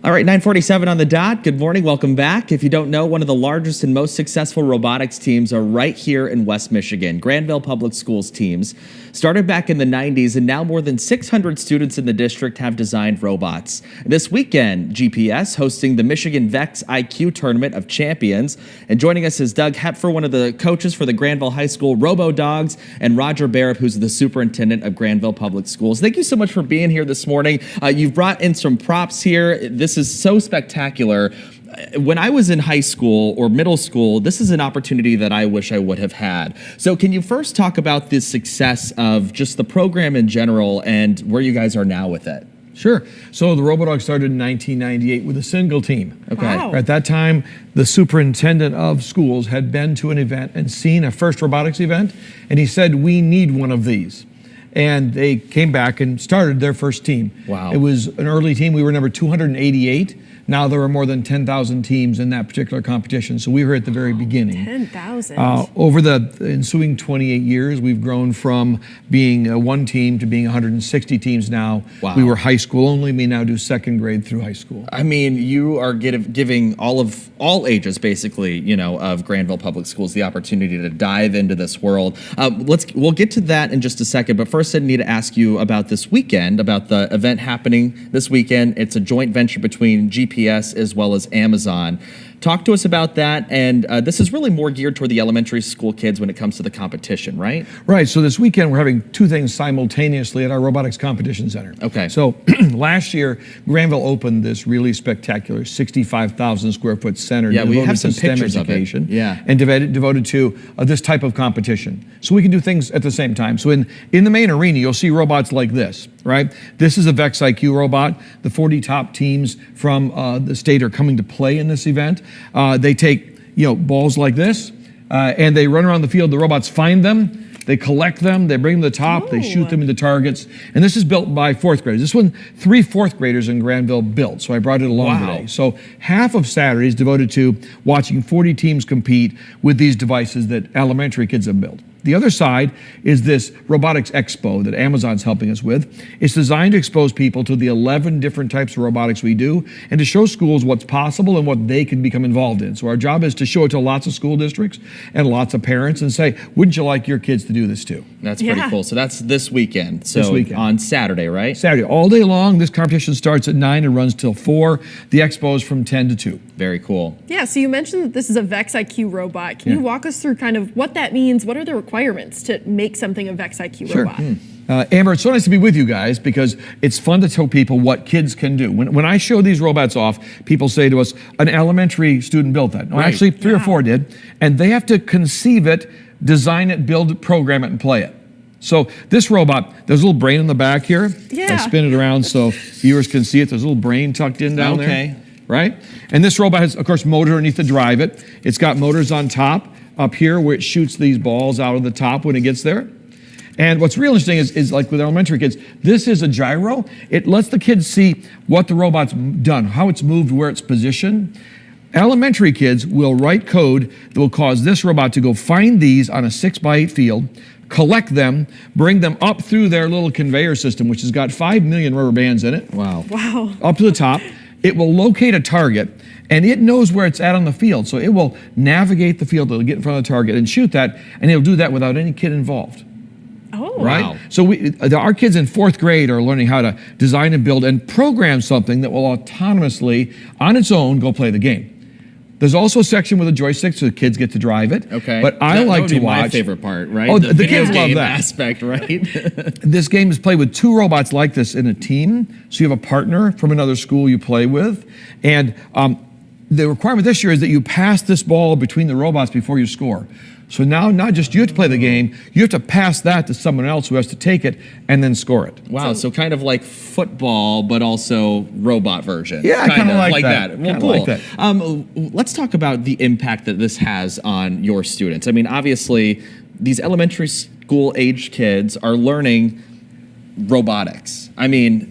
All right, 9:47 on the dot. Good morning. Welcome back. If you don't know, one of the largest and most successful robotics teams are right here in West Michigan. Grandville Public Schools teams started back in the 90s, and now more than 600 students in the district have designed robots. This weekend, GPS hosting the Michigan VEX IQ Tournament of Champions. And joining us is Doug Hepfer, one of the coaches for the Grandville High School Robodawgs, and Roger Barrett, who's the superintendent of Grandville Public Schools. Thank you so much for being here this morning. You've brought in some props here. This is so spectacular. When I was in high school or middle school, this is an opportunity that I wish I would have had. So can you first talk about the success of just the program in general and where you guys are now with it? Sure. So the Robodawgs started in 1998 with a single team. Okay. Wow. At that time, the superintendent of schools had been to an event and seen a first robotics event, and he said, "We need one of these." And they came back and started their first team. Wow. It was an early team. We were number 288. Now there are more than 10,000 teams in that particular competition. So we were at the very beginning. 10,000. Over the ensuing 28 years, we've grown from being one team to being 160 teams now. Wow. We were high school only. We now do second grade through high school. I mean, you are giving all ages, basically, of Grandville Public Schools the opportunity to dive into this world. We'll get to that in just a second, but first I need to ask you about this weekend, about the event happening this weekend. It's a joint venture between GPS as well as Amazon. Talk to us about that, and this is really more geared toward the elementary school kids when it comes to the competition, right? Right, so this weekend we're having two things simultaneously at our Robotics Competition Center. Okay. So last year, Grandville opened this really spectacular 65,000 square foot center. Yeah, we devoted have some to STEM pictures of it. education. Yeah. And devoted to this type of competition. So we can do things at the same time. So in the main arena, you'll see robots like this, right? This is a VEX IQ robot. The 40 top teams from the state are coming to play in this event. They take balls like this and they run around the field. The robots find them, they collect them, they bring them to the top, they shoot them into targets. And this is built by fourth graders. This one, 3 fourth graders in Grandville built, so I brought it along today. So half of Saturday is devoted to watching 40 teams compete with these devices that elementary kids have built. The other side is this Robotics Expo that Amazon's helping us with. It's designed to expose people to the 11 different types of robotics we do and to show schools what's possible and what they can become involved in. So our job is to show it to lots of school districts and lots of parents and say, wouldn't you like your kids to do this too? That's pretty cool. So that's this weekend. So this weekend. On Saturday, right? Saturday, all day long. This competition starts at 9 and runs till 4. The expo is from 10 to 2. Very cool. Yeah, so you mentioned that this is a VEX IQ robot. Can you walk us through kind of what that means? What are the requirements to make something a VEX IQ robot? Amber, it's so nice to be with you guys because it's fun to tell people what kids can do. When I show these robots off, people say to us, an elementary student built that. No, actually 3 or 4 did. And they have to conceive it, design it, build it, program it, and play it. So this robot, there's a little brain in the back here. Yeah. I spin it around so viewers can see it. There's a little brain tucked in down there. Right? And this robot has, of course, motor underneath to drive it. It's got motors on top, up here, where it shoots these balls out of the top when it gets there. And what's real interesting is like with elementary kids, this is a gyro. It lets the kids see what the robot's done, how it's moved, where it's positioned. Elementary kids will write code that will cause this robot to go find these on a 6x8 field, collect them, bring them up through their little conveyor system, which has got 5 million rubber bands in it. Wow. Wow. Up to the top. It will locate a target, and it knows where it's at on the field. So it will navigate the field, it'll get in front of the target and shoot that, and it'll do that without any kid involved. Oh. Right? Wow. So our kids in 4th grade are learning how to design and build and program something that will autonomously, on its own, go play the game. There's also a section with a joystick so the kids get to drive it. Okay. But I like to watch. My favorite part, right? Oh, the the kids video love game that aspect, right? This game is played with 2 robots like this in a team. So you have a partner from another school you play with. And the requirement this year is that you pass this ball between the robots before you score. So now not just you have to play the game, you have to pass that to someone else who has to take it and then score it. Wow, so kind of like football, but also robot version. Yeah, kind of like that. Well, cool. Like that. Let's talk about the impact that this has on your students. I mean, obviously, these elementary school age kids are learning robotics. I mean,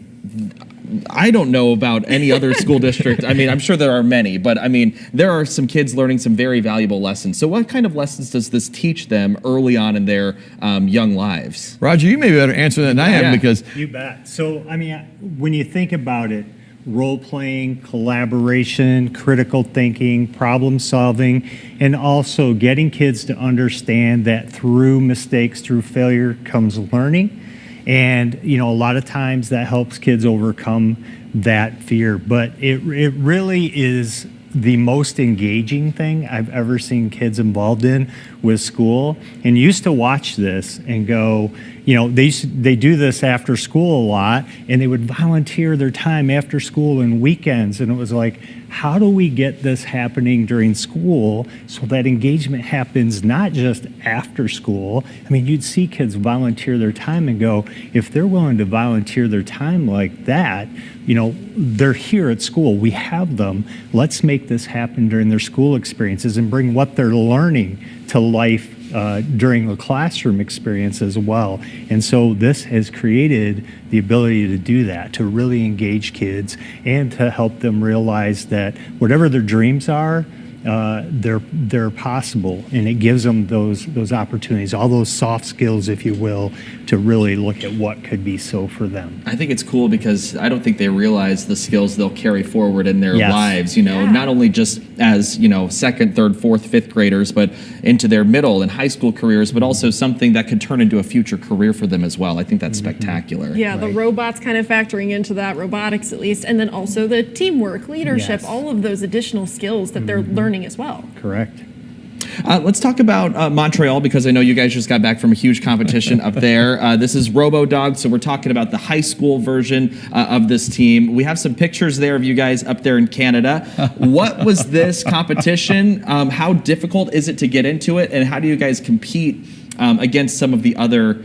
I don't know about any other school district. I mean, I'm sure there are many, but I mean, there are some kids learning some very valuable lessons. So what kind of lessons does this teach them early on in their young lives? Roger, you may be better answer than I am because... You bet. So, I mean, when you think about it, role-playing, collaboration, critical thinking, problem solving, and also getting kids to understand that through mistakes, through failure comes learning. And, a lot of times that helps kids overcome that fear. But it really is the most engaging thing I've ever seen kids involved in with school. And used to watch this and go, they do this after school a lot, and they would volunteer their time after school and weekends. And it was like, how do we get this happening during school so that engagement happens not just after school? I mean, you'd see kids volunteer their time and go, if they're willing to volunteer their time like that, they're here at school. We have them. Let's make this happen during their school experiences and bring what they're learning to life during the classroom experience as well. And so this has created the ability to do that, to really engage kids and to help them realize that whatever their dreams are, they're possible, and it gives them those opportunities, all those soft skills, if you will, to really look at what could be so for them. I think it's cool because I don't think they realize the skills they'll carry forward in their lives, not only just as, second, third, fourth, fifth graders, but into their middle and high school careers, but also something that could turn into a future career for them as well. I think that's spectacular. Yeah, the robots kind of factoring into that, robotics at least, and then also the teamwork, leadership, all of those additional skills that they're learning as well. Correct. Let's talk about Montreal, because I know you guys just got back from a huge competition up there. This is Robodawgs, so we're talking about the high school version of this team. We have some pictures there of you guys up there in Canada. What was this competition? How difficult is it to get into it, and how do you guys compete against some of the other,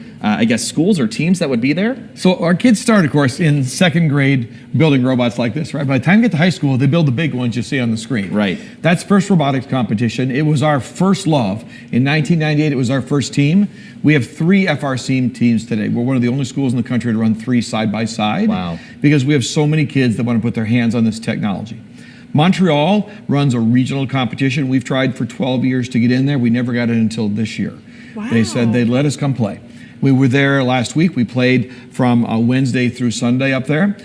schools or teams that would be there? So our kids start, of course, in second grade building robots like this, right? By the time you get to high school, they build the big ones you see on the screen. Right. That's first robotics competition. It was our first love. In 1998, it was our first team. We have 3 FRC teams today. We're one of the only schools in the country to run 3 side by side. Wow. Because we have so many kids that want to put their hands on this technology. Montreal runs a regional competition. We've tried for 12 years to get in there. We never got in until this year. Wow. They said they'd let us come play. We were there last week. We played from Wednesday through Sunday up there.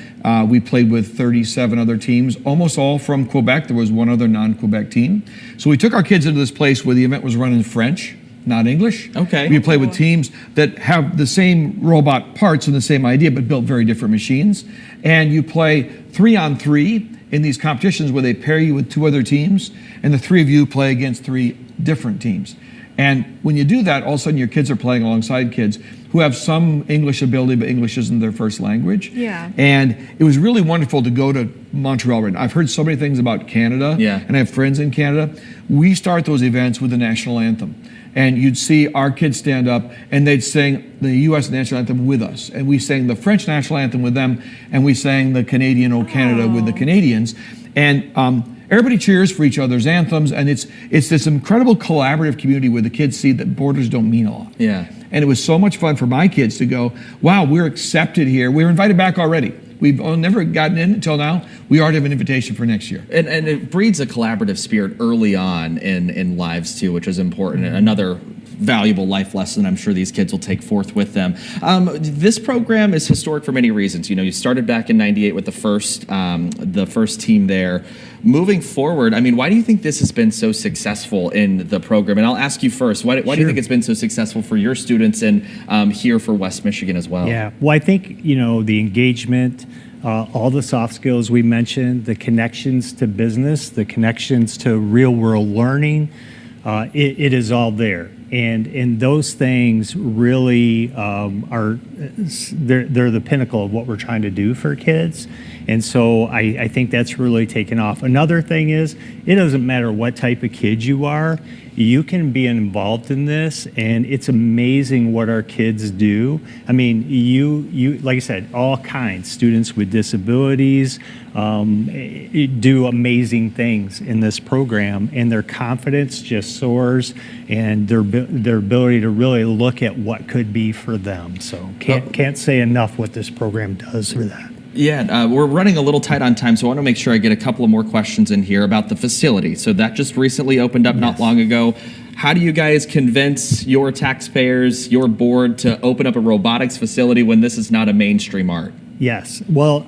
We played with 37 other teams, almost all from Quebec. There was one other non-Quebec team. So we took our kids into this place where the event was run in French, not English. Okay. We played with teams that have the same robot parts and the same idea, but built very different machines. And you play 3-on-3 in these competitions where they pair you with 2 other teams, and the 3 of you play against 3 different teams. And when you do that, all of a sudden your kids are playing alongside kids who have some English ability, but English isn't their first language. Yeah. And it was really wonderful to go to Montreal right now. I've heard so many things about Canada, and I have friends in Canada. We start those events with the national anthem. And you'd see our kids stand up and they'd sing the U.S. national anthem with us. And we sang the French national anthem with them, and we sang the Canadian O Canada with the Canadians. And everybody cheers for each other's anthems, and it's this incredible collaborative community where the kids see that borders don't mean a lot. Yeah. And it was so much fun for my kids to go, wow, we're accepted here. We were invited back already. We've never gotten in until now. We already have an invitation for next year. And it breeds a collaborative spirit early on in lives too, which is important. And another valuable life lesson I'm sure these kids will take forth with them. This program is historic for many reasons. You started back in '98 with the first team there. Moving forward, I mean, why do you think this has been so successful in the program? And I'll ask you first, why do you think it's been so successful for your students and here for West Michigan as well? Yeah, well, I think, the engagement, all the soft skills we mentioned, the connections to business, the connections to real world learning, it is all there. And those things really they're the pinnacle of what we're trying to do for kids. And so I think that's really taken off. Another thing is, it doesn't matter what type of kid you are, you can be involved in this, and it's amazing what our kids do. I mean, you like I said, all kinds, students with disabilities do amazing things in this program, and their confidence just soars, and their ability to really look at what could be for them. So can't say enough what this program does for that. Yeah, we're running a little tight on time, so I want to make sure I get a couple of more questions in here about the facility. So that just recently opened up not long ago. How do you guys convince your taxpayers, your board, to open up a robotics facility when this is not a mainstream art? Yes. Well,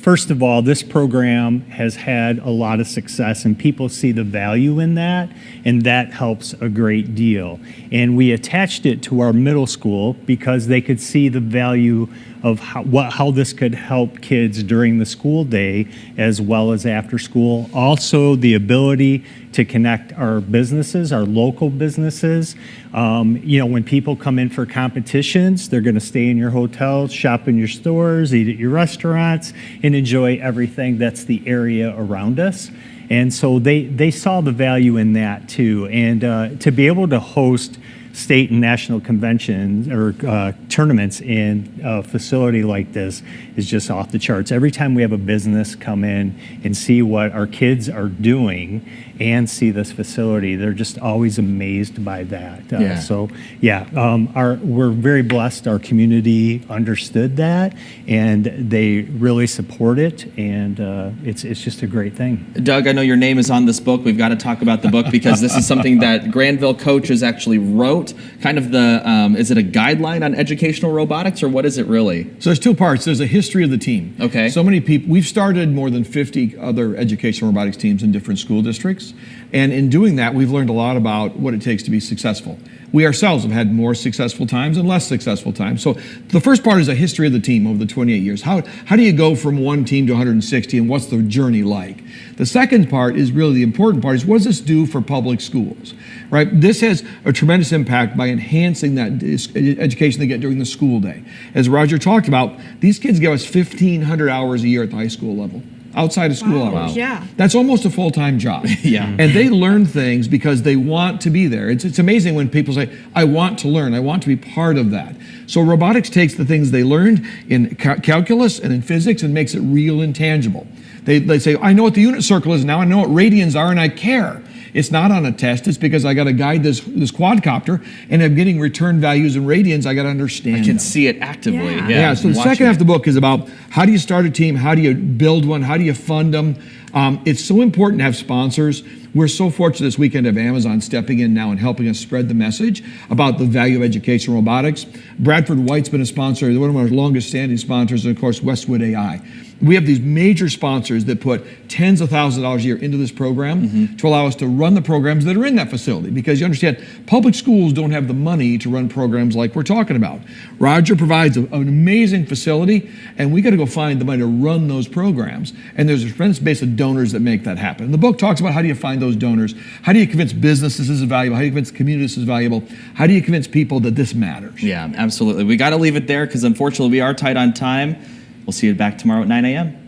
first of all, this program has had a lot of success, and people see the value in that, and that helps a great deal. And we attached it to our middle school because they could see the value of how this could help kids during the school day as well as after school. Also, the ability to connect our businesses, our local businesses. When people come in for competitions, they're going to stay in your hotels, shop in your stores, eat at your restaurants, and enjoy everything that's the area around us. And so they saw the value in that too. And to be able to host state and national conventions or tournaments in a facility like this is just off the charts. Every time we have a business come in and see what our kids are doing and see this facility, they're just always amazed by that. We're very blessed. Our community understood that, and they really support it, and it's just a great thing. Doug, I know your name is on this book. We've got to talk about the book because this is something that Grandville coaches actually wrote. Kind of is it a guideline on educational robotics, or what is it really? So there's two parts. There's a history of the team. Okay. So many people, we've started more than 50 other educational robotics teams in different school districts. And in doing that, we've learned a lot about what it takes to be successful. We ourselves have had more successful times and less successful times. So the first part is a history of the team over the 28 years. How do you go from one team to 160, and what's the journey like? The second part is really the important part, is what does this do for public schools, right? This has a tremendous impact by enhancing that education they get during the school day. As Roger talked about, these kids give us 1,500 hours a year at the high school level. Outside of school hours. Wow. Yeah. That's almost a full-time job. Yeah. And they learn things because they want to be there. It's amazing when people say, I want to learn, I want to be part of that. So robotics takes the things they learned in calculus and in physics and makes it real and tangible. They say, I know what the unit circle is now, I know what radians are, and I care. It's not on a test, it's because I got to guide this quadcopter, and I'm getting return values in radians, I got to understand I can them. see it actively. Yeah. So the second half of the book is about how do you start a team, how do you build one, how do you fund them. It's so important to have sponsors. We're so fortunate this weekend to have Amazon stepping in now and helping us spread the message about the value of education robotics. Bradford White's been a sponsor, one of our longest standing sponsors, and of course Westwood AI. We have these major sponsors that put tens of thousands of dollars a year into this program to allow us to run the programs that are in that facility. Because you understand, public schools don't have the money to run programs like we're talking about. Roger provides an amazing facility, and we got to go find the money to run those programs. And there's a tremendous base of donors that make that happen. And the book talks about how do you find those donors, how do you convince businesses this is valuable, how do you convince the community this is valuable, how do you convince people that this matters? Yeah, absolutely. We got to leave it there because unfortunately we are tight on time. We'll see you back tomorrow at 9 a.m.